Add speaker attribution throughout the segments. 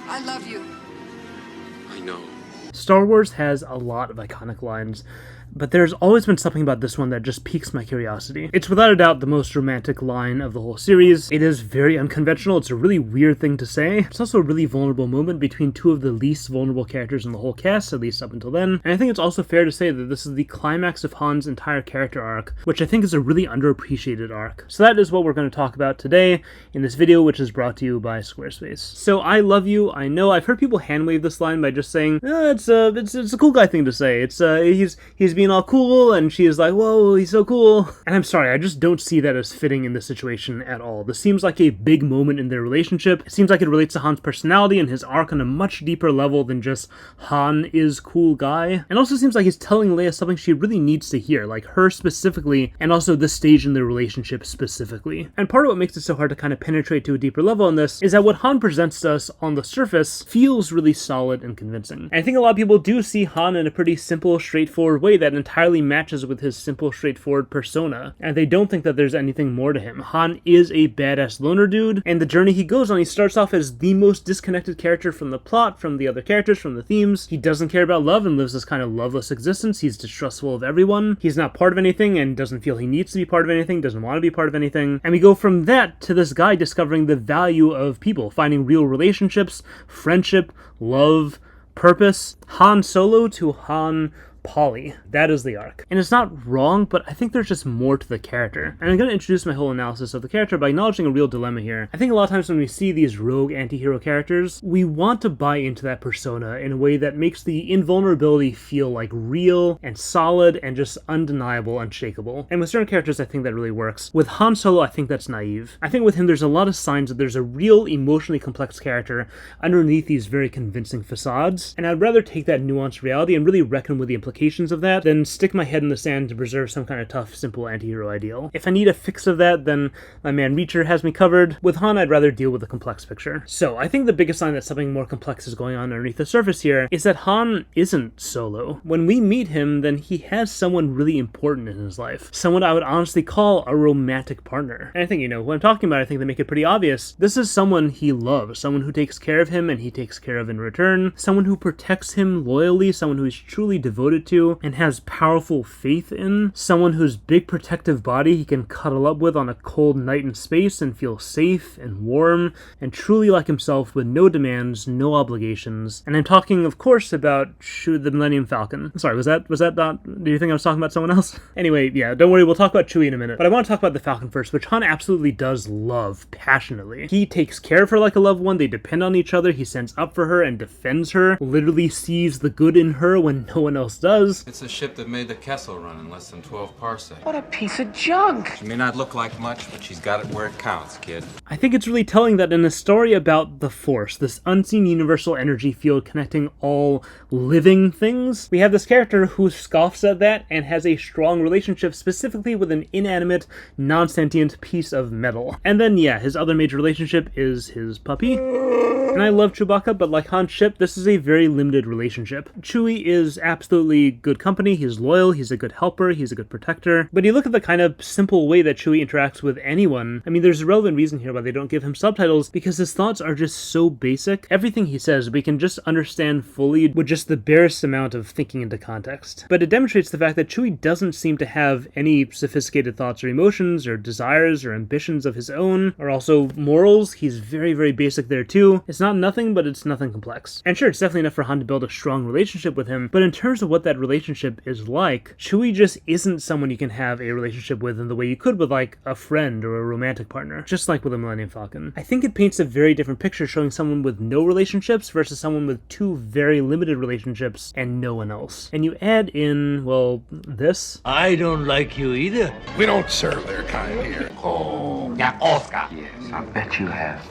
Speaker 1: I love you.
Speaker 2: I know.
Speaker 3: Star Wars has a lot of iconic lines, but there's always been something about this one that just piques my curiosity. It's without a doubt the most romantic line of the whole series. It is very unconventional. It's a really weird thing to say. It's also a really vulnerable moment between two of the least vulnerable characters in the whole cast, at least up until then. And I think it's also fair to say that this is the climax of Han's entire character arc, which I think is a really underappreciated arc. So that is what we're going to talk about today in this video, which is brought to you by Squarespace. So I love you. I know I've heard people handwave this line by just saying, it's a cool guy thing to say. It's he's being all cool, and she is like, whoa, he's so cool. And I'm sorry, I just don't see that as fitting in this situation at all. This seems like a big moment in their relationship. It seems like it relates to Han's personality and his arc on a much deeper level than just Han is cool guy. And also seems like he's telling Leia something she really needs to hear, like her specifically, and also this stage in their relationship specifically. And part of what makes it so hard to kind of penetrate to a deeper level on this is that what Han presents to us on the surface feels really solid and convincing. And I think a lot of people do see Han in a pretty simple, straightforward way that entirely matches with his simple, straightforward persona, and they don't think that there's anything more to him. Han is a badass loner dude, and the journey he goes on, he starts off as the most disconnected character from the plot, from the other characters, from the themes. He doesn't care about love and lives this kind of loveless existence. He's distrustful of everyone. He's not part of anything and doesn't feel he needs to be part of anything, doesn't want to be part of anything. And we go from that to this guy discovering the value of people, finding real relationships, friendship, love, purpose. Han Solo to Han Polly. That is the arc. And it's not wrong, but I think there's just more to the character. And I'm going to introduce my whole analysis of the character by acknowledging a real dilemma here. I think a lot of times when we see these rogue anti-hero characters, we want to buy into that persona in a way that makes the invulnerability feel like real and solid and just undeniable, unshakable. And with certain characters, I think that really works. With Han Solo, I think that's naive. I think with him, there's a lot of signs that there's a real emotionally complex character underneath these very convincing facades. And I'd rather take that nuanced reality and really reckon with the implications of that than stick my head in the sand to preserve some kind of tough, simple anti-hero ideal. If I need a fix of that, then my man Reacher has me covered. With Han, I'd rather deal with a complex picture. So I think the biggest sign that something more complex is going on underneath the surface here is that Han isn't Solo. When we meet him, then he has someone really important in his life. Someone I would honestly call a romantic partner. And I think, what I'm talking about, I think they make it pretty obvious. This is someone he loves, someone who takes care of him and he takes care of in return, someone who protects him loyally, someone who is truly devoted to and has powerful faith in, someone whose big protective body he can cuddle up with on a cold night in space and feel safe and warm and truly like himself with no demands, no obligations. And I'm talking, of course, about the Millennium Falcon. Sorry, was that not? Do you think I was talking about someone else? Anyway, yeah, don't worry, we'll talk about Chewie in a minute. But I want to talk about the Falcon first, which Han absolutely does love passionately. He takes care of her like a loved one. They depend on each other. He stands up for her and defends her, literally sees the good in her when no one else does.
Speaker 4: It's a ship that made the Kessel run in less than 12 parsecs.
Speaker 1: What a piece of junk!
Speaker 4: She may not look like much, but she's got it where it counts, kid.
Speaker 3: I think it's really telling that in a story about the Force, this unseen universal energy field connecting all living things, we have this character who scoffs at that and has a strong relationship specifically with an inanimate, non-sentient piece of metal. And then, yeah, his other major relationship is his puppy. And I love Chewbacca, but like Han's ship, this is a very limited relationship. Chewie is absolutely good company, he's loyal, he's a good helper, he's a good protector. But you look at the kind of simple way that Chewie interacts with anyone, I mean, there's a relevant reason here why they don't give him subtitles, because his thoughts are just so basic. Everything he says, we can just understand fully with just the barest amount of thinking into context. But it demonstrates the fact that Chewie doesn't seem to have any sophisticated thoughts or emotions or desires or ambitions of his own, or also morals. He's very, very basic there too. It's not nothing, but it's nothing complex. And sure, it's definitely enough for Han to build a strong relationship with him, but in terms of what that relationship is like, Chewie just isn't someone you can have a relationship with in the way you could with like a friend or a romantic partner, just like with the Millennium Falcon. I think it paints a very different picture showing someone with no relationships versus someone with two very limited relationships and no one else. And you add in, well, this.
Speaker 5: I don't like you either.
Speaker 2: We don't serve their kind here.
Speaker 6: Oh, yeah, Oscar. Yes, I bet you have.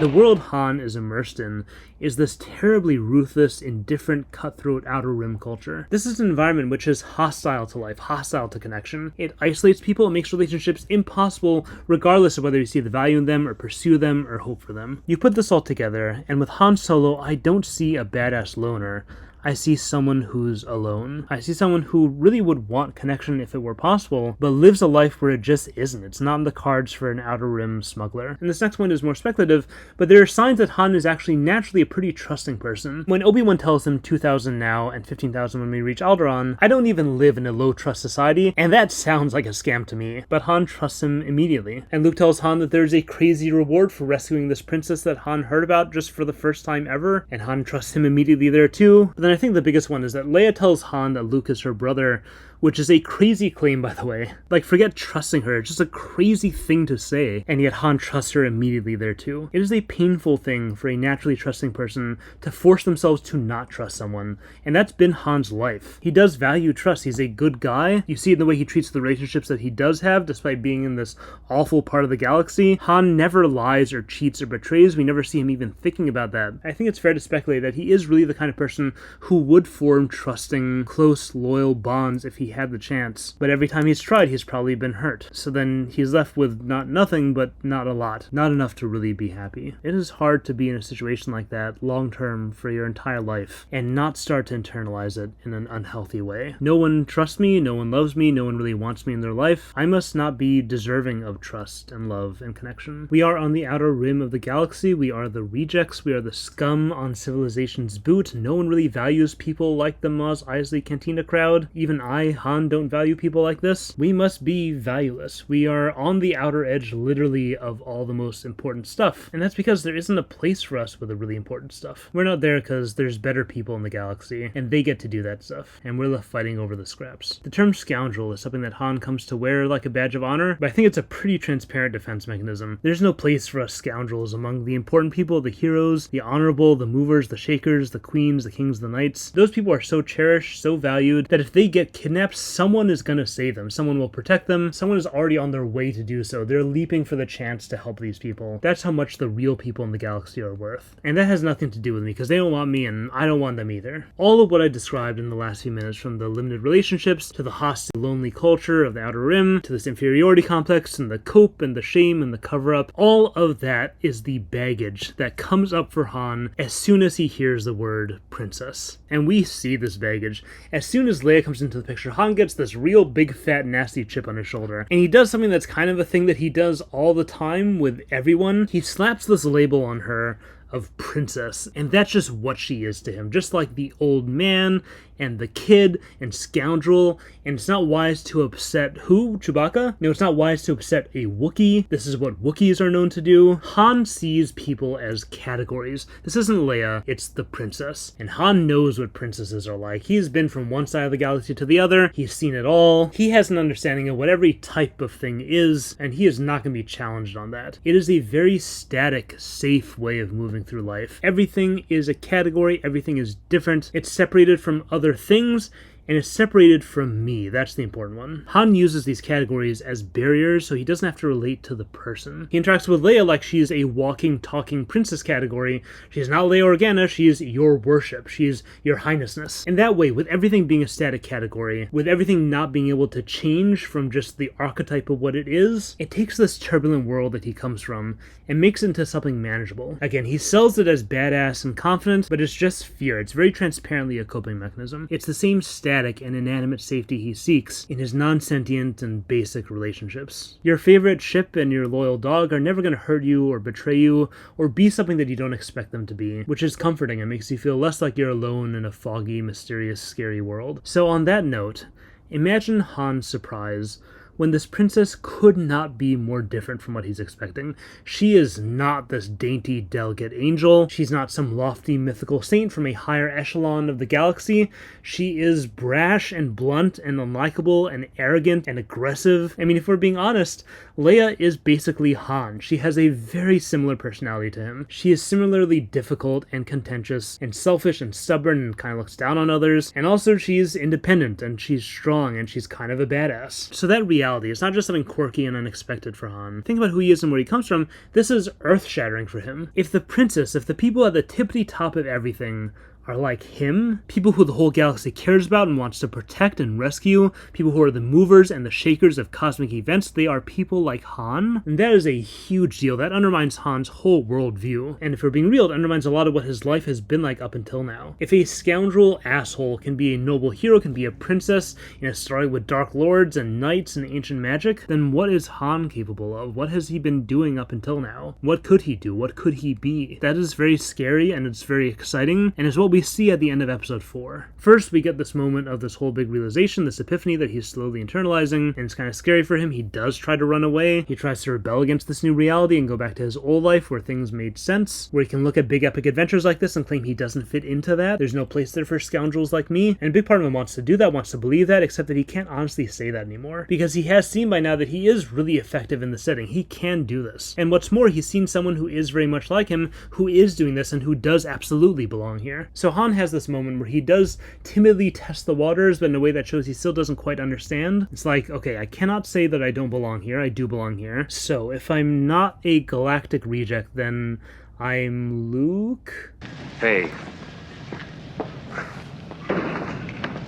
Speaker 3: The world Han is immersed in is this terribly ruthless, indifferent, cutthroat outer rim culture. This is an environment which is hostile to life, hostile to connection. It isolates people and makes relationships impossible regardless of whether you see the value in them or pursue them or hope for them. You put this all together, and with Han Solo, I don't see a badass loner. I see someone who's alone. I see someone who really would want connection if it were possible, but lives a life where it just isn't. It's not in the cards for an Outer Rim smuggler. And this next point is more speculative, but there are signs that Han is actually naturally a pretty trusting person. When Obi-Wan tells him 2,000 now and 15,000 when we reach Alderaan, I don't even live in a low-trust society, and that sounds like a scam to me. But Han trusts him immediately. And Luke tells Han that there's a crazy reward for rescuing this princess that Han heard about just for the first time ever, and Han trusts him immediately there too. But then I think the biggest one is that Leia tells Han that Luke is her brother, which is a crazy claim, by the way. Like, forget trusting her, it's just a crazy thing to say, and yet Han trusts her immediately there too. It is a painful thing for a naturally trusting person to force themselves to not trust someone, and that's been Han's life. He does value trust, he's a good guy. You see it in the way he treats the relationships that he does have, despite being in this awful part of the galaxy. Han never lies or cheats or betrays, we never see him even thinking about that. I think it's fair to speculate that he is really the kind of person who would form trusting, close, loyal bonds if he had the chance. But every time he's tried, he's probably been hurt. So then he's left with not nothing, but not a lot. Not enough to really be happy. It is hard to be in a situation like that long-term for your entire life and not start to internalize it in an unhealthy way. No one trusts me, no one loves me, no one really wants me in their life. I must not be deserving of trust and love and connection. We are on the outer rim of the galaxy. We are the rejects. We are the scum on civilization's boot. No one really values people like the Mos Eisley Cantina crowd. Even I, Han, don't value people like this. We must be valueless. We are on the outer edge, literally, of all the most important stuff. And that's because there isn't a place for us with the really important stuff. We're not there because there's better people in the galaxy, and they get to do that stuff. And we're left fighting over the scraps. The term scoundrel is something that Han comes to wear like a badge of honor, but I think it's a pretty transparent defense mechanism. There's no place for us scoundrels among the important people, the heroes, the honorable, the movers, the shakers, the queens, the kings, the knights. Those people are so cherished, so valued, that if they get kidnapped, someone is gonna save them. Someone will protect them. Someone is already on their way to do so. They're leaping for the chance to help these people. That's how much the real people in the galaxy are worth. And that has nothing to do with me, because they don't want me and I don't want them either. All of what I described in the last few minutes, from the limited relationships, to the hostile, lonely culture of the Outer Rim, to this inferiority complex, and the cope, and the shame, and the cover-up, all of that is the baggage that comes up for Han as soon as he hears the word princess. And we see this baggage. As soon as Leia comes into the picture, Han gets this real big, fat, nasty chip on his shoulder. And he does something that's kind of a thing that he does all the time with everyone. He slaps this label on her of princess, and that's just what she is to him. Just like the old man and the kid and scoundrel, and it's not wise to upset who? Chewbacca? No, it's not wise to upset a Wookiee. This is what Wookiees are known to do. Han sees people as categories. This isn't Leia, it's the princess. And Han knows what princesses are like. He's been from one side of the galaxy to the other. He's seen it all. He has an understanding of what every type of thing is, and he is not going to be challenged on that. It is a very static, safe way of moving through life. Everything is a category, everything is different. It's separated from other things, and is separated from me. That's the important one. Han uses these categories as barriers so he doesn't have to relate to the person. He interacts with Leia like she's a walking, talking princess category. She's not Leia Organa, she's your worship. She's your highnessness. And that way, with everything being a static category, with everything not being able to change from just the archetype of what it is, it takes this turbulent world that he comes from and makes it into something manageable. Again, he sells it as badass and confident, but it's just fear. It's very transparently a coping mechanism. It's the same static and inanimate safety he seeks in his non-sentient and basic relationships. Your favorite ship and your loyal dog are never going to hurt you or betray you or be something that you don't expect them to be, which is comforting and makes you feel less like you're alone in a foggy, mysterious, scary world. So on that note, imagine Han's surprise when this princess could not be more different from what he's expecting. She is not this dainty, delicate angel. She's not some lofty, mythical saint from a higher echelon of the galaxy. She is brash and blunt and unlikable and arrogant and aggressive. I mean, if we're being honest, Leia is basically Han. She has a very similar personality to him. She is similarly difficult and contentious and selfish and stubborn and kind of looks down on others. And also she's independent and she's strong and she's kind of a badass. So that reality, it's not just something quirky and unexpected for Han. Think about who he is and where he comes from. This is earth-shattering for him. If the princess, if the people at the tippity top of everything are like him, people who the whole galaxy cares about and wants to protect and rescue, people who are the movers and the shakers of cosmic events. They are people like Han, and that is a huge deal. That undermines Han's whole worldview, and if we're being real, it undermines a lot of what his life has been like up until now. If a scoundrel asshole can be a noble hero, can be a princess in a story with dark lords and knights and ancient magic, then what is Han capable of? What has he been doing up until now? What could he do? What could he be? That is very scary, and it's very exciting, and is what we see at the end of episode 4. First, we get this moment of this whole big realization, this epiphany that he's slowly internalizing, and it's kind of scary for him. He does try to run away. He tries to rebel against this new reality and go back to his old life where things made sense, where he can look at big epic adventures like this and claim he doesn't fit into that. There's no place there for scoundrels like me, and a big part of him wants to do that, wants to believe that, except that he can't honestly say that anymore, because he has seen by now that he is really effective in the setting. He can do this. And what's more, he's seen someone who is very much like him, who is doing this, and who does absolutely belong here. So Han has this moment where he does timidly test the waters, but in a way that shows he still doesn't quite understand. It's like, okay, I cannot say that I don't belong here. I do belong here. So if I'm not a galactic reject, then I'm Luke?
Speaker 1: Hey.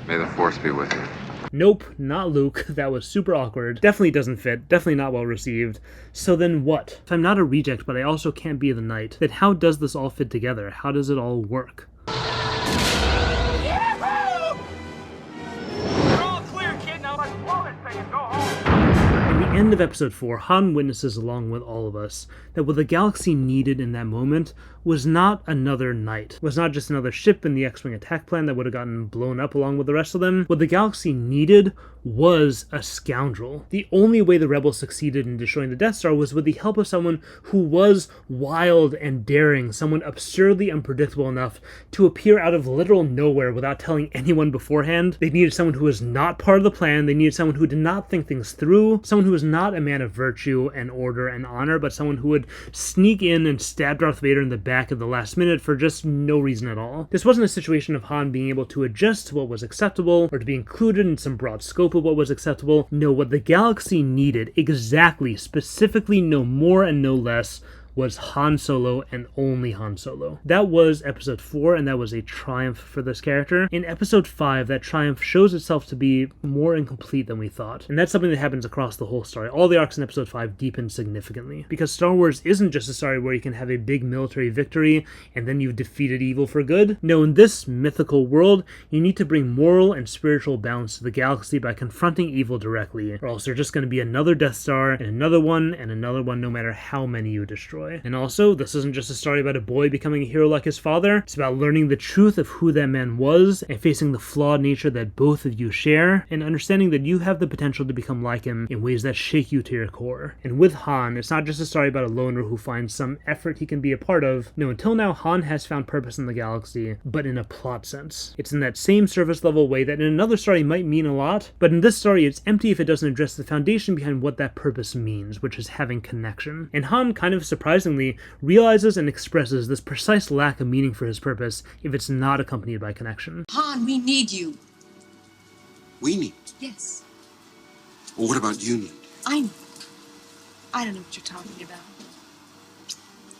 Speaker 1: May the Force be with you.
Speaker 3: Nope, not Luke. That was super awkward. Definitely doesn't fit. Definitely not well received. So then what? If I'm not a reject, but I also can't be the knight, then how does this all fit together? How does it all work? End of episode 4, Han witnesses along with all of us that what the galaxy needed in that moment was not another knight, was not just another ship in the X-Wing attack plan that would have gotten blown up along with the rest of them. What the galaxy needed was a scoundrel. The only way the rebels succeeded in destroying the Death Star was with the help of someone who was wild and daring, someone absurdly unpredictable enough to appear out of literal nowhere without telling anyone beforehand. They needed someone who was not part of the plan. They needed someone who did not think things through, someone who was not a man of virtue and order and honor, but someone who would sneak in and stab Darth Vader in the back at the last minute for just no reason at all. This wasn't a situation of Han being able to adjust to what was acceptable or to be included in some broad scope of what was acceptable. No, what the galaxy needed, exactly, specifically, no more and no less, was Han Solo and only Han Solo. That was episode 4, and that was a triumph for this character. In episode 5, that triumph shows itself to be more incomplete than we thought, and that's something that happens across the whole story. All the arcs in episode 5 deepen significantly, because Star Wars isn't just a story where you can have a big military victory and then you've defeated evil for good. No, in this mythical world, you need to bring moral and spiritual balance to the galaxy by confronting evil directly, or else there's just going to be another Death Star and another one no matter how many you destroy. And also, this isn't just a story about a boy becoming a hero like his father. It's about learning the truth of who that man was and facing the flawed nature that both of you share, and understanding that you have the potential to become like him in ways that shake you to your core. And with Han, it's not just a story about a loner who finds some effort he can be a part of. No, until now, Han has found purpose in the galaxy, but in a plot sense. It's in that same surface level way that in another story might mean a lot, but in this story it's empty if it doesn't address the foundation behind what that purpose means, which is having connection. And Han kind of surprisingly realizes and expresses this precise lack of meaning for his purpose if it's not accompanied by connection.
Speaker 7: Han, we need you.
Speaker 2: We need.
Speaker 7: Yes,
Speaker 2: Well, what about you need?
Speaker 7: I know. I don't know what you're talking about.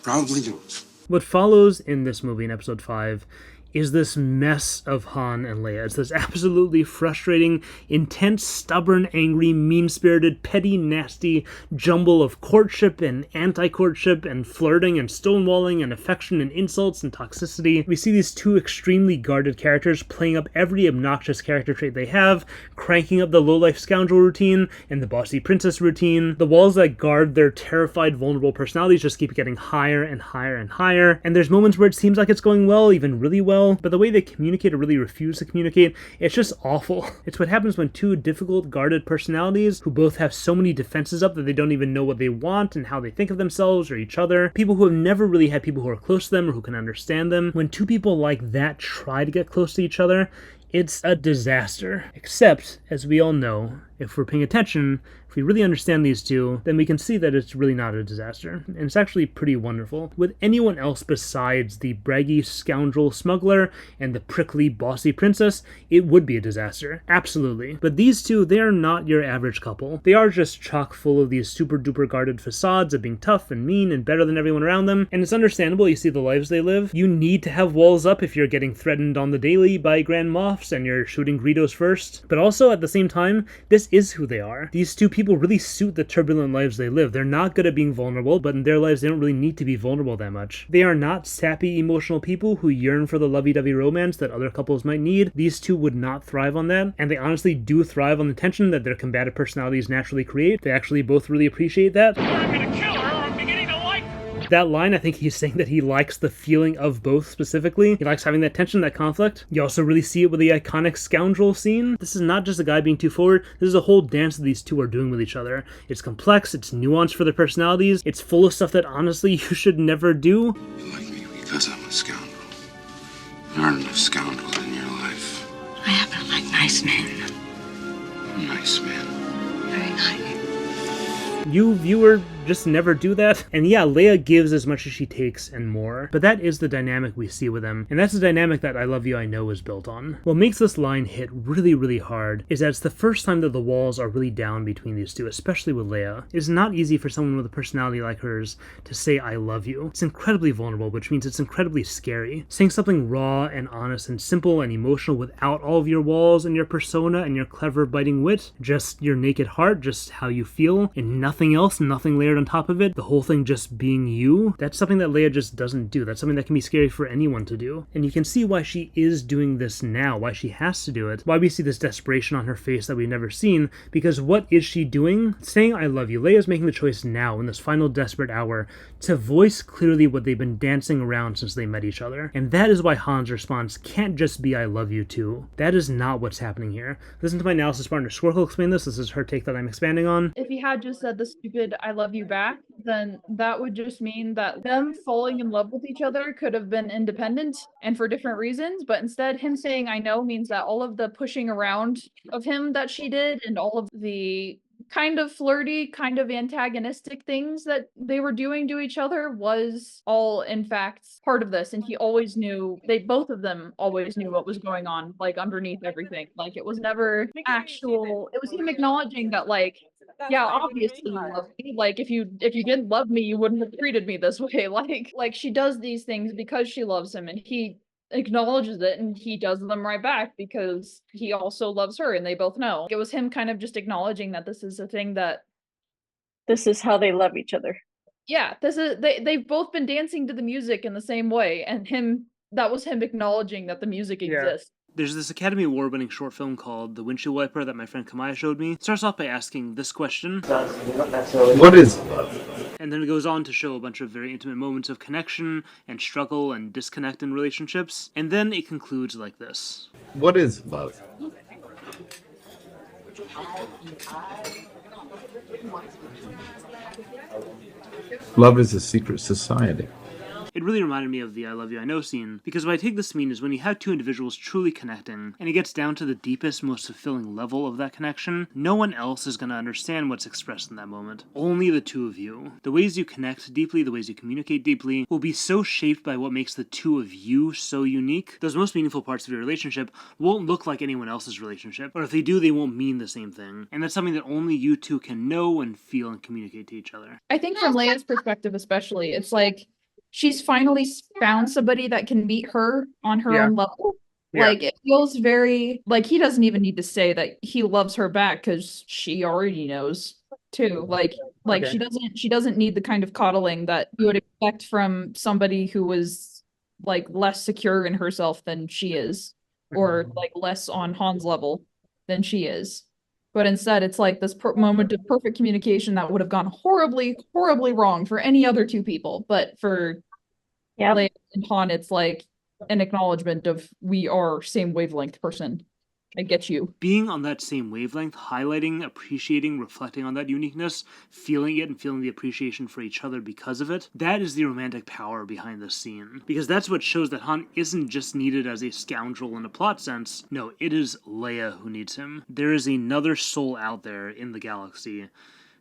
Speaker 2: Probably don't.
Speaker 3: What follows in this movie in episode 5 is this mess of Han and Leia. It's this absolutely frustrating, intense, stubborn, angry, mean-spirited, petty, nasty jumble of courtship and anti-courtship and flirting and stonewalling and affection and insults and toxicity. We see these two extremely guarded characters playing up every obnoxious character trait they have, cranking up the low-life scoundrel routine and the bossy princess routine. The walls that guard their terrified, vulnerable personalities just keep getting higher and higher and higher, and there's moments where it seems like it's going well, even really well, but the way they communicate or really refuse to communicate, it's just awful. It's what happens when two difficult, guarded personalities who both have so many defenses up that they don't even know what they want and how they think of themselves or each other, people who have never really had people who are close to them or who can understand them, when two people like that try to get close to each other, It's a disaster. Except, as we all know, if we're paying attention, if we really understand these two, then we can see that it's really not a disaster. And it's actually pretty wonderful. With anyone else besides the braggy scoundrel smuggler and the prickly bossy princess, it would be a disaster. Absolutely. But these two, they are not your average couple. They are just chock full of these super duper guarded facades of being tough and mean and better than everyone around them. And it's understandable, you see the lives they live. You need to have walls up if you're getting threatened on the daily by Grand Moffs and you're shooting Greedos first. But also, at the same time, this is who they are. These two people really suit the turbulent lives they live. They're not good at being vulnerable, but in their lives they don't really need to be vulnerable that much. They are not sappy, emotional people who yearn for the lovey-dovey romance that other couples might need. These two would not thrive on that, and they honestly do thrive on the tension that their combative personalities naturally create. They actually both really appreciate that.
Speaker 5: I'm gonna kill her, or I'm beginning to like her.
Speaker 3: That line, I think he's saying that he likes the feeling of both specifically. He likes having that tension, that conflict. You also really see it with the iconic scoundrel scene. This is not just a guy being too forward. This is a whole dance that these two are doing with each other. It's complex, it's nuanced for their personalities, it's full of stuff that honestly you should never do.
Speaker 2: You like me because I'm a scoundrel. There aren't enough scoundrels in your life.
Speaker 7: I happen to like nice men.
Speaker 2: Nice man.
Speaker 7: Very nice.
Speaker 3: You, viewer, just never do that. And yeah, Leia gives as much as she takes and more, but that is the dynamic we see with them, and that's the dynamic that I Love You, I Know is built on. What makes this line hit really, really hard is that it's the first time that the walls are really down between these two, especially with Leia. It's not easy for someone with a personality like hers to say I love you. It's incredibly vulnerable, which means it's incredibly scary. Saying something raw and honest and simple and emotional without all of your walls and your persona and your clever biting wit, just your naked heart, just how you feel, and nothing else, nothing layered on top of it, the whole thing just being you, that's something that Leia just doesn't do. That's something that can be scary for anyone to do. And you can see why she is doing this now, why she has to do it, why we see this desperation on her face that we've never seen, because what is she doing? Saying I love you. Leia's making the choice now, in this final desperate hour, to voice clearly what they've been dancing around since they met each other. And that is why Han's response can't just be I love you too. That is not what's happening here. Listen to my analysis partner Squircle explain this. This is her take that I'm expanding on.
Speaker 8: If he had just said the stupid I love you back, then that would just mean that them falling in love with each other could have been independent and for different reasons, but instead him saying I know means that all of the pushing around of him that she did and all of the kind of flirty, kind of antagonistic things that they were doing to each other was all in fact part of this, and he always knew, both of them always knew what was going on, like underneath everything. Like it was never actual, it was him acknowledging that like, yeah, obviously you love me. Like if you didn't love me, you wouldn't have treated me this way. Like she does these things because she loves him, and he acknowledges it, and he does them right back because he also loves her, and they both know. It was him kind of just acknowledging that this is a thing that
Speaker 9: this is how they love each other.
Speaker 8: Yeah, this is they've both been dancing to the music in the same way, and that was him acknowledging that the music exists.
Speaker 3: There's this Academy Award-winning short film called The Windshield Wiper that my friend Kamaya showed me. It starts off by asking this question.
Speaker 1: What is love?
Speaker 3: And then it goes on to show a bunch of very intimate moments of connection and struggle and disconnect in relationships. And then it concludes like this.
Speaker 1: What is love? Love is a secret society.
Speaker 3: It really reminded me of the I Love You, I Know scene, because what I take this to mean is when you have two individuals truly connecting, and it gets down to the deepest, most fulfilling level of that connection, no one else is going to understand what's expressed in that moment. Only the two of you. The ways you connect deeply, the ways you communicate deeply, will be so shaped by what makes the two of you so unique. Those most meaningful parts of your relationship won't look like anyone else's relationship, or if they do, they won't mean the same thing. And that's something that only you two can know and feel and communicate to each other.
Speaker 8: I think from Leia's perspective especially, it's like, she's finally found somebody that can meet her on her own level. Yeah. Like, it feels very, like, he doesn't even need to say that he loves her back because she already knows too. Like okay. she doesn't need the kind of coddling that you would expect from somebody who was like less secure in herself than she is, or like less on Han's level than she is. But instead, it's like this moment of perfect communication that would have gone horribly, horribly wrong for any other two people. But for Leia and Han, it's like an acknowledgement of we are same wavelength person. I get you.
Speaker 3: Being on that same wavelength, highlighting, appreciating, reflecting on that uniqueness, feeling it and feeling the appreciation for each other because of it, that is the romantic power behind this scene. Because that's what shows that Han isn't just needed as a scoundrel in a plot sense. No, it is Leia who needs him. There is another soul out there in the galaxy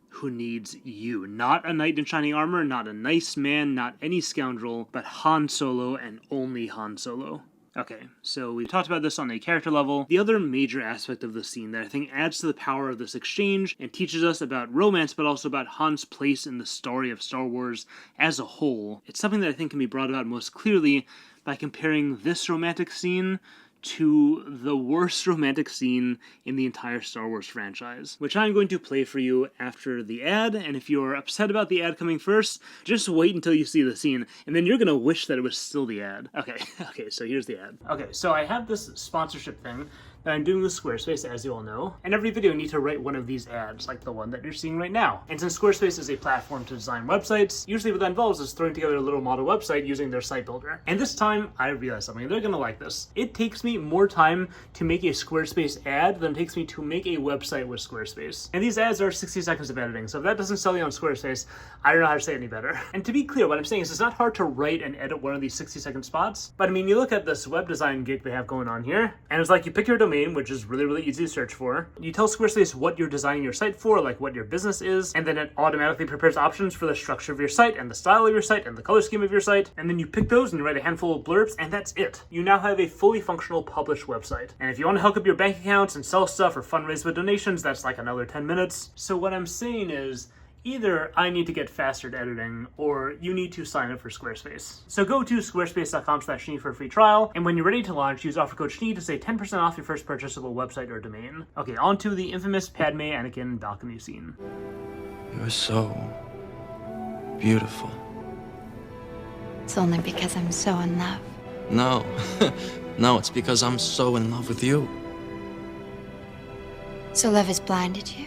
Speaker 3: who needs you. Not a knight in shining armor, not a nice man, not any scoundrel, but Han Solo and only Han Solo. Okay, so we've talked about this on a character level. The other major aspect of the scene that I think adds to the power of this exchange and teaches us about romance, but also about Han's place in the story of Star Wars as a whole, it's something that I think can be brought about most clearly by comparing this romantic scene to the worst romantic scene in the entire Star Wars franchise, which I'm going to play for you after the ad, and if you're upset about the ad coming first, just wait until you see the scene, and then you're gonna wish that it was still the ad. Okay, so here's the ad. Okay, so I have this sponsorship thing that I'm doing with Squarespace, as you all know, and every video I need to write one of these ads, like the one that you're seeing right now. And since Squarespace is a platform to design websites, usually what that involves is throwing together a little model website using their site builder. And this time, I realized something. They're gonna like this. It takes me more time to make a Squarespace ad than it takes me to make a website with Squarespace. And these ads are 60 seconds of editing, so if that doesn't sell you on Squarespace, I don't know how to say it any better. And to be clear, what I'm saying is it's not hard to write and edit one of these 60-second spots, but I mean, you look at this web design gig they have going on here, and it's like you pick your domain, which is really easy to search for. You tell Squarespace what you're designing your site for, like what your business is, and then it automatically prepares options for the structure of your site and the style of your site and the color scheme of your site, and then you pick those and you write a handful of blurbs, and that's it. You now have a fully functional published website. And if you want to hook up your bank accounts and sell stuff or fundraise with donations, that's like another 10 minutes. So what I'm saying is, either I need to get faster at editing, or you need to sign up for Squarespace. So go to squarespace.com/schnee for a free trial, and when you're ready to launch, use offer code schnee to save 10% off your first purchase of a website or domain. Okay, on to the infamous Padme Anakin balcony scene.
Speaker 10: You're so beautiful.
Speaker 7: It's only because I'm so in love.
Speaker 10: No, no, it's because I'm so in love with you.
Speaker 7: So love has blinded you?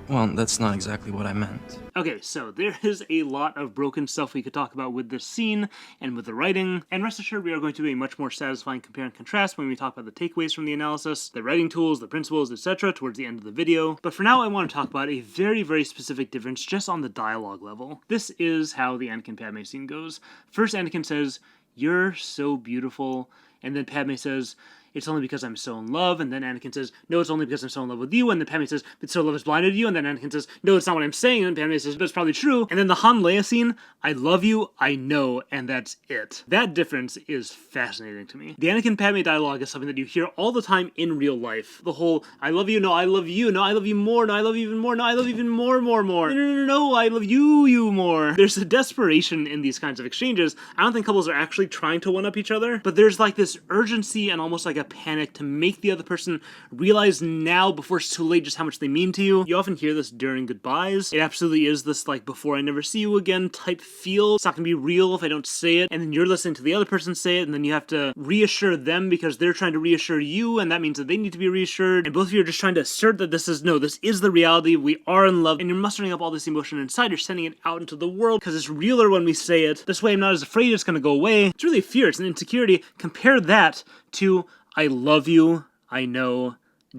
Speaker 10: Well, that's not exactly what I meant.
Speaker 3: Okay, so there is a lot of broken stuff we could talk about with this scene and with the writing, and rest assured we are going to be a much more satisfying compare and contrast when we talk about the takeaways from the analysis, the writing tools, the principles, etc. towards the end of the video. But for now, I want to talk about a very specific difference just on the dialogue level. This is how the Anakin Padme scene goes. First, Anakin says, "You're so beautiful," and then Padme says, "It's only because I'm so in love," and then Anakin says, "No, it's only because I'm so in love with you," and then Padme says, "But so love has blinded you," and then Anakin says, "No, it's not what I'm saying," and Padme says, "That's probably true," and then the Han Leia scene, "I love you, I know, and that's it." That difference is fascinating to me. The Anakin Padme dialogue is something that you hear all the time in real life. The whole, "I love you, no, I love you, no, I love you more, no, I love you even more, no, I love you even more, no, I love you more." There's a desperation in these kinds of exchanges. I don't think couples are actually trying to one-up each other, but there's like this urgency and almost like a panic to make the other person realize now before it's too late just how much they mean to you. You often hear this during goodbyes. It absolutely is this like before I never see you again type feel. It's not gonna be real if I don't say it, and then you're listening to the other person say it, and then you have to reassure them because they're trying to reassure you, and that means that they need to be reassured, and both of you are just trying to assert that this is the reality, we are in love, and you're mustering up all this emotion inside, you're sending it out into the world because it's realer when we say it. This way I'm not as afraid it's gonna go away. It's really fear, it's an insecurity. Compare that to "I love you, I know,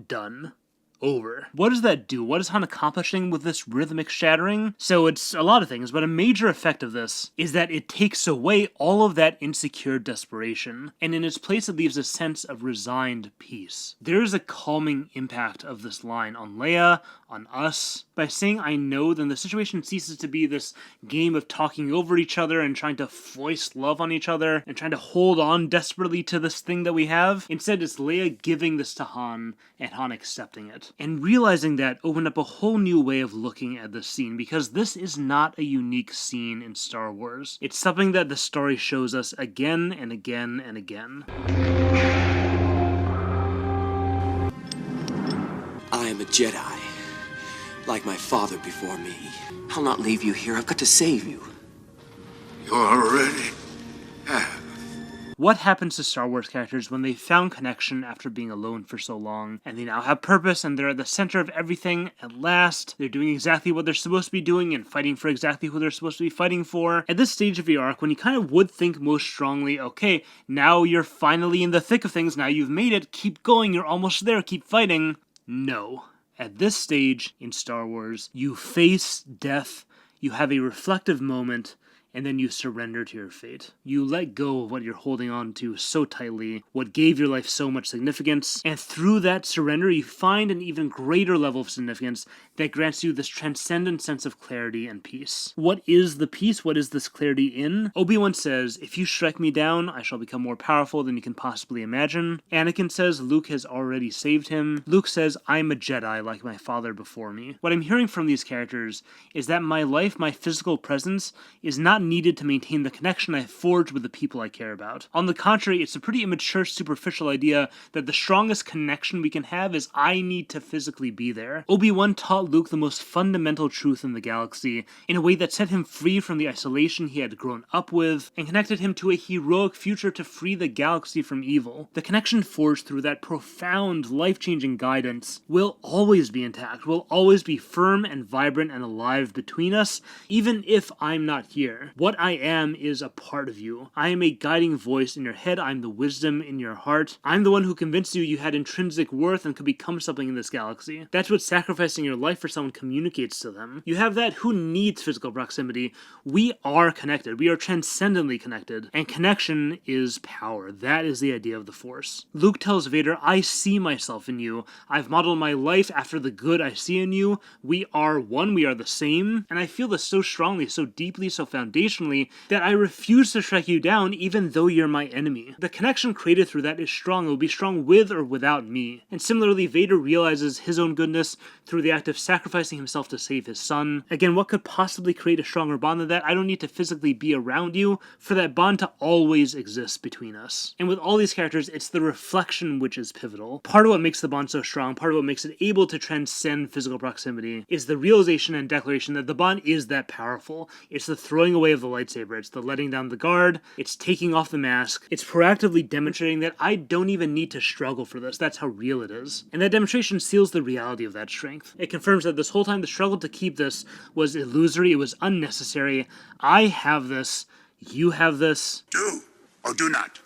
Speaker 3: done." Over. What does that do? What is Han accomplishing with this rhythmic shattering? So it's a lot of things, but a major effect of this is that it takes away all of that insecure desperation, and in its place it leaves a sense of resigned peace. There is a calming impact of this line on Leia, on us. By saying "I know," then the situation ceases to be this game of talking over each other and trying to foist love on each other and trying to hold on desperately to this thing that we have. Instead, it's Leia giving this to Han and Han accepting it. And realizing that opened up a whole new way of looking at this scene, because this is not a unique scene in Star Wars. It's something that the story shows us again and again and again.
Speaker 11: I am a Jedi, like my father before me. I'll not leave you here. I've got to save you.
Speaker 2: You already have.
Speaker 3: What happens to Star Wars characters when they found connection after being alone for so long, and they now have purpose and they're at the center of everything at last? They're doing exactly what they're supposed to be doing and fighting for exactly who they're supposed to be fighting for. At this stage of your arc, when you kind of would think most strongly, okay, now you're finally in the thick of things, now you've made it, keep going, you're almost there, keep fighting. No. At this stage in Star Wars, you face death, you have a reflective moment, and then you surrender to your fate. You let go of what you're holding on to so tightly, what gave your life so much significance, and through that surrender you find an even greater level of significance that grants you this transcendent sense of clarity and peace. What is the peace? What is this clarity in? Obi-Wan says, if you strike me down, I shall become more powerful than you can possibly imagine. Anakin says Luke has already saved him. Luke says, I'm a Jedi like my father before me. What I'm hearing from these characters is that my life, my physical presence, is not needed to maintain the connection I forged with the people I care about. On the contrary, it's a pretty immature, superficial idea that the strongest connection we can have is I need to physically be there. Obi-Wan taught Luke the most fundamental truth in the galaxy in a way that set him free from the isolation he had grown up with and connected him to a heroic future to free the galaxy from evil. The connection forged through that profound, life-changing guidance will always be intact, will always be firm and vibrant and alive between us, even if I'm not here. What I am is a part of you. I am a guiding voice in your head. I'm the wisdom in your heart. I'm the one who convinced you had intrinsic worth and could become something in this galaxy. That's what sacrificing your life for someone communicates to them. You have that. Who needs physical proximity? We are connected. We are transcendently connected. And connection is power. That is the idea of the Force. Luke tells Vader, I see myself in you. I've modeled my life after the good I see in you. We are one. We are the same. And I feel this so strongly, so deeply, so foundationally, that I refuse to strike you down even though you're my enemy. The connection created through that is strong. It will be strong with or without me. And similarly, Vader realizes his own goodness through the act of sacrificing himself to save his son. Again, what could possibly create a stronger bond than that? I don't need to physically be around you for that bond to always exist between us. And with all these characters, it's the reflection which is pivotal. Part of what makes the bond so strong, part of what makes it able to transcend physical proximity, is the realization and declaration that the bond is that powerful. It's the throwing away of the lightsaber, it's the letting down the guard, it's taking off the mask, it's proactively demonstrating that I don't even need to struggle for this, that's how real it is. And that demonstration seals the reality of that strength. It confirms that this whole time the struggle to keep this was illusory, it was unnecessary. I have this, you have this.
Speaker 2: Do or do not.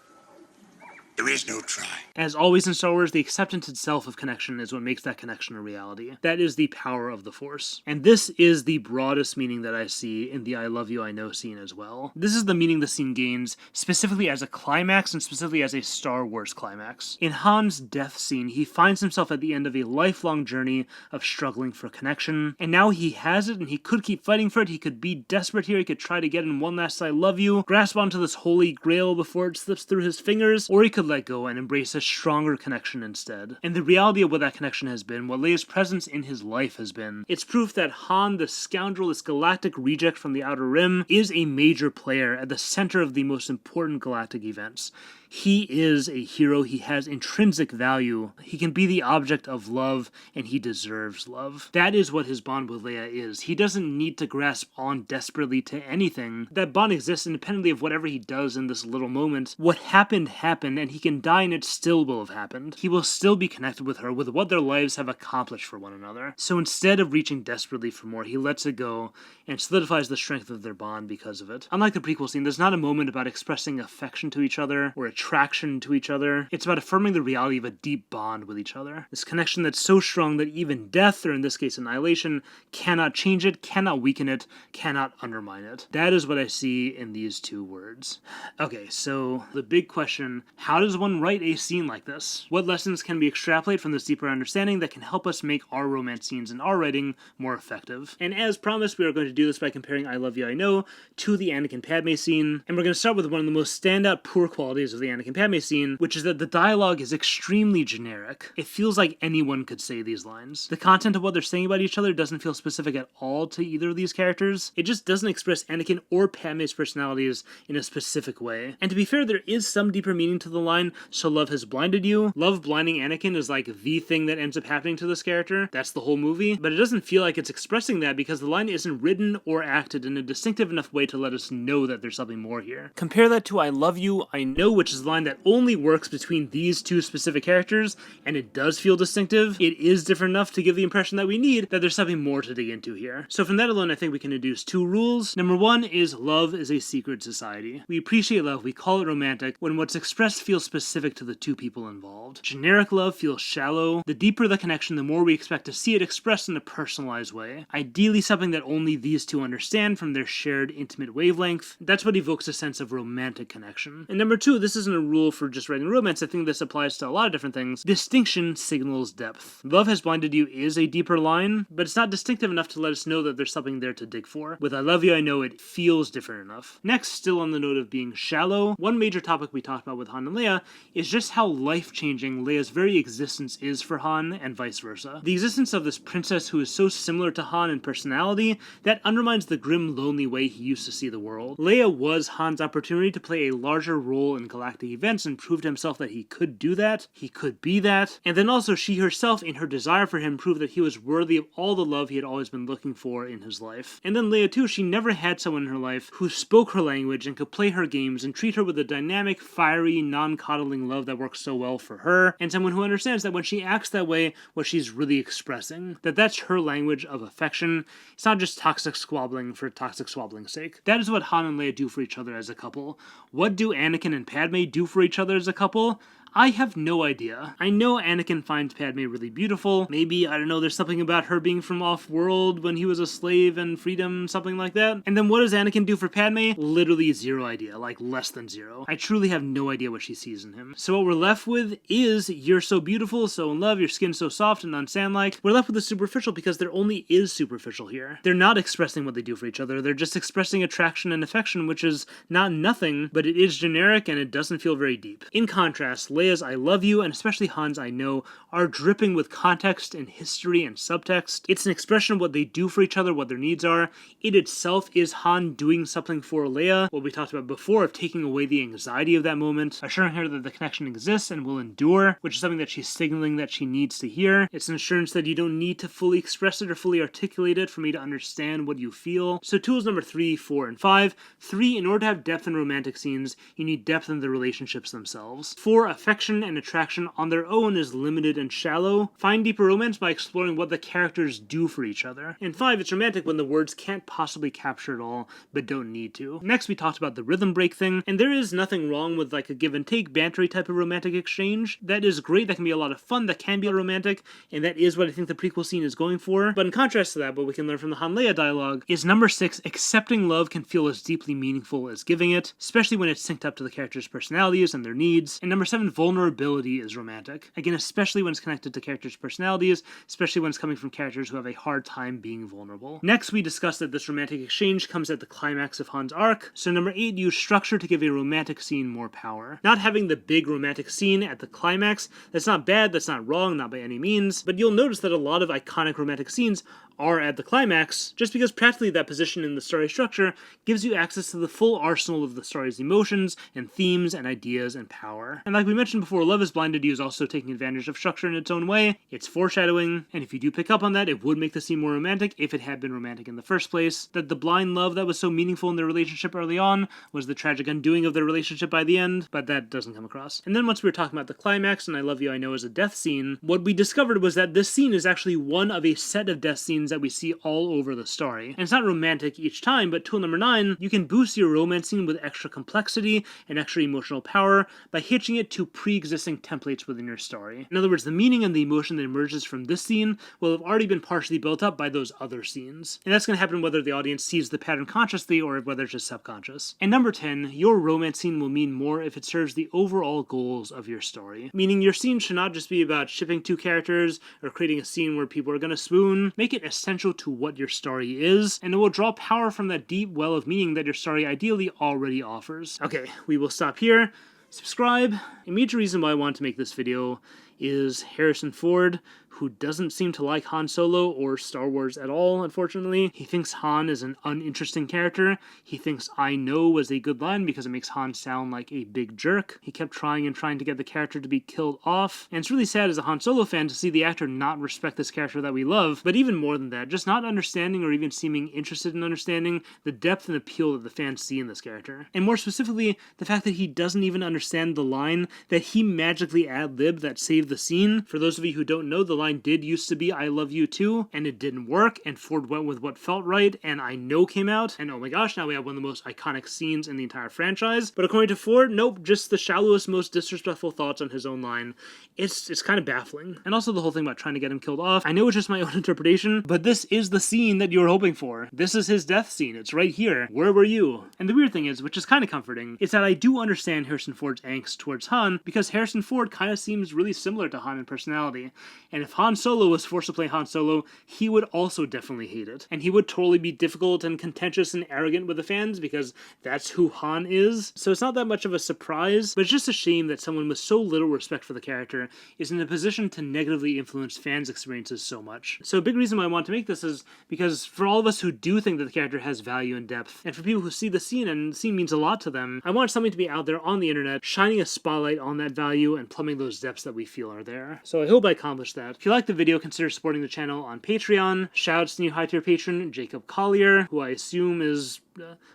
Speaker 2: There is no try.
Speaker 3: As always in Star Wars, the acceptance itself of connection is what makes that connection a reality. That is the power of the Force. And this is the broadest meaning that I see in the I love you, I know scene as well. This is the meaning the scene gains, specifically as a climax and specifically as a Star Wars climax. In Han's death scene, he finds himself at the end of a lifelong journey of struggling for connection, and now he has it and he could keep fighting for it, he could be desperate here, he could try to get in one last I love you, grasp onto this holy grail before it slips through his fingers, or he could let go and embrace a stronger connection instead. And the reality of what that connection has been, what Leia's presence in his life has been, it's proof that Han, the scoundrel, this galactic reject from the Outer Rim, is a major player at the center of the most important galactic events. He is a hero, he has intrinsic value, he can be the object of love, and he deserves love. That is what his bond with Leia is. He doesn't need to grasp on desperately to anything. That bond exists independently of whatever he does in this little moment. What happened, happened, and he can die and it still will have happened. He will still be connected with her, with what their lives have accomplished for one another. So instead of reaching desperately for more, he lets it go, and solidifies the strength of their bond because of it. Unlike the prequel scene, there's not a moment about expressing affection to each other, or attraction to each other. It's about affirming the reality of a deep bond with each other. This connection that's so strong that even death, or in this case annihilation, cannot change it, cannot weaken it, cannot undermine it. That is what I see in these two words. Okay, so the big question, how does one write a scene like this? What lessons can we extrapolate from this deeper understanding that can help us make our romance scenes in our writing more effective? And as promised, we are going to do this by comparing I Love You, I Know to the Anakin Padme scene, and we're going to start with one of the most standout poor qualities of the Anakin Padme scene, which is that the dialogue is extremely generic. It feels like anyone could say these lines. The content of what they're saying about each other doesn't feel specific at all to either of these characters. It just doesn't express Anakin or Padme's personalities in a specific way. And to be fair, there is some deeper meaning to the line, so love has blinded you. Love blinding Anakin is like the thing that ends up happening to this character. That's the whole movie. But it doesn't feel like it's expressing that because the line isn't written or acted in a distinctive enough way to let us know that there's something more here. Compare that to I Love You, I Know, which is is a line that only works between these two specific characters, and it does feel distinctive. It is different enough to give the impression that we need that there's something more to dig into here. So from that alone, I think we can deduce 2 rules. Number 1 is love is a secret society. We appreciate love, we call it romantic, when what's expressed feels specific to the 2 people involved. Generic love feels shallow. The deeper the connection, the more we expect to see it expressed in a personalized way. Ideally something that only these 2 understand from their shared intimate wavelength. That's what evokes a sense of romantic connection. And number 2, this isn't a rule for just writing romance. I think this applies to a lot of different things. Distinction signals depth. Love Has Blinded You is a deeper line, but it's not distinctive enough to let us know that there's something there to dig for. With I Love You, I Know it feels different enough. Next, still on the note of being shallow, one major topic we talked about with Han and Leia is just how life-changing Leia's very existence is for Han, and vice versa. The existence of this princess who is so similar to Han in personality that undermines the grim, lonely way he used to see the world. Leia was Han's opportunity to play a larger role in galactic events and prove to himself that he could do that, he could be that, and then also she herself, in her desire for him, proved that he was worthy of all the love he had always been looking for in his life. And then Leia too, she never had someone in her life who spoke her language and could play her games and treat her with a dynamic, fiery, non-coddling love that works so well for her, and someone who understands that when she acts that way, what she's really expressing, that's her language of affection. It's not just toxic squabbling for toxic squabbling's sake. That is what Han and Leia do for each other as a couple. What do Anakin and Padme do for each other as a couple? I have no idea. I know Anakin finds Padme really beautiful. Maybe, I don't know, there's something about her being from off-world when he was a slave and freedom, something like that. And then what does Anakin do for Padme? Literally 0 idea, like less than 0. I truly have no idea what she sees in him. So what we're left with is, you're so beautiful, so in love, your skin's so soft and unsand-like. We're left with the superficial because there only is superficial here. They're not expressing what they do for each other. They're just expressing attraction and affection, which is not nothing, but it is generic and it doesn't feel very deep. In contrast, Leia's I Love You, and especially Han's I Know, are dripping with context and history and subtext. It's an expression of what they do for each other, what their needs are. It itself is Han doing something for Leia, what we talked about before of taking away the anxiety of that moment, assuring her that the connection exists and will endure, which is something that she's signaling that she needs to hear. It's an assurance that you don't need to fully express it or fully articulate it for me to understand what you feel. So tools number 3, 4, and 5. 3, in order to have depth in romantic scenes, you need depth in the relationships themselves. 4, affection and attraction on their own is limited and shallow. Find deeper romance by exploring what the characters do for each other. And 5, it's romantic when the words can't possibly capture it all, but don't need to. Next, we talked about the rhythm break thing, and there is nothing wrong with like a give and take, bantery type of romantic exchange. That is great, that can be a lot of fun, that can be romantic, and that is what I think the prequel scene is going for. But in contrast to that, what we can learn from the Han Leia dialogue is number 6, accepting love can feel as deeply meaningful as giving it, especially when it's synced up to the characters' personalities and their needs. And number 7, vulnerability is romantic. Again, especially when it's connected to characters' personalities, especially when it's coming from characters who have a hard time being vulnerable. Next, we discussed that this romantic exchange comes at the climax of Han's arc. So number 8, use structure to give a romantic scene more power. Not having the big romantic scene at the climax, that's not bad, that's not wrong, not by any means, but you'll notice that a lot of iconic romantic scenes are at the climax, just because practically that position in the story structure gives you access to the full arsenal of the story's emotions and themes and ideas and power. And like we mentioned before, Love Has Blinded You is also taking advantage of structure in its own way. It's foreshadowing, and if you do pick up on that, it would make the scene more romantic if it had been romantic in the first place. That the blind love that was so meaningful in their relationship early on was the tragic undoing of their relationship by the end, but that doesn't come across. And then once we were talking about the climax, and I Love You, I Know as a death scene, what we discovered was that this scene is actually one of a set of death scenes that we see all over the story. And it's not romantic each time, but tool number 9, you can boost your romance scene with extra complexity and extra emotional power by hitching it to pre-existing templates within your story. In other words, the meaning and the emotion that emerges from this scene will have already been partially built up by those other scenes. And that's going to happen whether the audience sees the pattern consciously or whether it's just subconscious. And number 10, your romance scene will mean more if it serves the overall goals of your story. Meaning your scene should not just be about shipping 2 characters or creating a scene where people are going to swoon. Make it essential to what your story is, and it will draw power from that deep well of meaning that your story ideally already offers. Okay, we will stop here. Subscribe. A major reason why I wanted to make this video is Harrison Ford, who doesn't seem to like Han Solo or Star Wars at all, unfortunately. He thinks Han is an uninteresting character. He thinks "I know" was a good line because it makes Han sound like a big jerk. He kept trying to get the character to be killed off, and it's really sad as a Han Solo fan to see the actor not respect this character that we love, but even more than that, just not understanding or even seeming interested in understanding the depth and appeal that the fans see in this character. And more specifically, the fact that he doesn't even understand the line that he magically ad-libbed that saved the scene. For those of you who don't know, the line did used to be "I love you too," and it didn't work, and Ford went with what felt right, and "I know" came out, and oh my gosh, now we have one of the most iconic scenes in the entire franchise. But according to Ford, nope, just the shallowest, most disrespectful thoughts on his own line. It's kind of baffling. And also the whole thing about trying to get him killed off. I know it's just my own interpretation, but this is the scene that you were hoping for. This is his death scene. It's right here. Where were you? And the weird thing is, which is kind of comforting, is that I do understand Harrison Ford's angst towards Han, because Harrison Ford kind of seems really similar to Han in personality. And if Han Solo was forced to play Han Solo, he would also definitely hate it. And he would totally be difficult and contentious and arrogant with the fans, because that's who Han is. So it's not that much of a surprise, but it's just a shame that someone with so little respect for the character is in a position to negatively influence fans' experiences so much. So a big reason why I want to make this is because for all of us who do think that the character has value and depth, and for people who see the scene and the scene means a lot to them, I want something to be out there on the internet, shining a spotlight on that value and plumbing those depths that we feel are there. So I hope I accomplished that. If you like the video, consider supporting the channel on Patreon. Shoutouts to new high-tier patron Jacob Collier, who I assume is,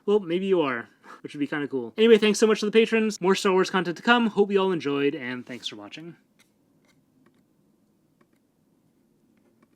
Speaker 3: well, maybe you are, which would be kind of cool. Anyway, thanks so much to the patrons. More Star Wars content to come. Hope you all enjoyed, and thanks for watching.